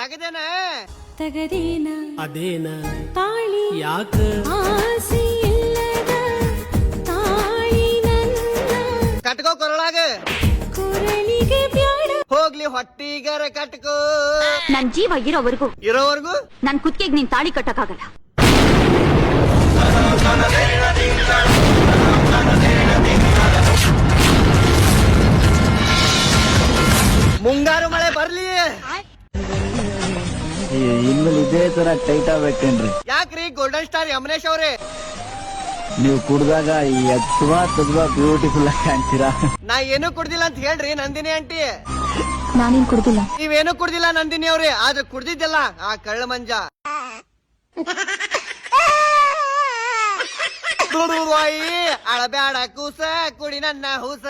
ತಗದೇನ ತಗದೇನ ಅದೇನ ತಾಳಿ ಯಾಕ ಆಸೆ ಇಲ್ಲದ ತಾಳಿ ನನ್ನ ಕಟ್ಕೋ ಕೊರಳಾಗ ಕೊರಳಿಗೆ ಬ್ಯಾಡ ಹೋಗ್ಲಿ ಹೊಟ್ಟಿಗರ ಕಟ್ಕೋ. ನನ್ ಜೀವ ಇರೋವರೆಗೂ ಇರೋವರ್ಗು ನನ್ ಕುತ್ತಿಗೆಗ್ ನೀನ್ ತಾಳಿ ಕಟ್ಟಕ್ಕಾಗಲ್ಲ. ಮುಂಗಾರು ಮಳೆ ಬರ್ಲಿ. ಇನ್ಮೇಲೆ ಇದೇ ತರ ಟೈಟ್ ಆಗ್ಬೇಕೇನ್ರಿ? ಯಾಕ್ರಿ ಗೋಲ್ಡನ್ ಸ್ಟಾರ್ ಯಮನೇಶ್ ಅವ್ರೆ, ನೀವು ಕುಡ್ದಾಗ ಎತ್ವಾ ತದ್ವಾ ಬ್ಯೂಟಿಫುಲ್ ಆಗಿ ಕಾಣ್ತೀರಾ. ನಾ ಏನು ಕುಡ್ದಿಲ್ಲ ಅಂತ ಹೇಳ್ರಿ ನಂದಿನಿ ಆಂಟಿ. ನಾನೇನ್ ಕುಡ್ದಿಲ್ಲ. ನೀವೇನು ಕುಡ್ದಿಲ್ಲ ನಂದಿನಿ ಅವ್ರೆ, ಆದ್ರೆ ಕುಡ್ದಿದ್ದಲ್ಲ ಆ ಕಳ್ಳ ಮಂಜ. ಅಳಬ್ಯಾಡ ಕೂಸ ಕುಡಿ ನನ್ನ ಹೂಸ.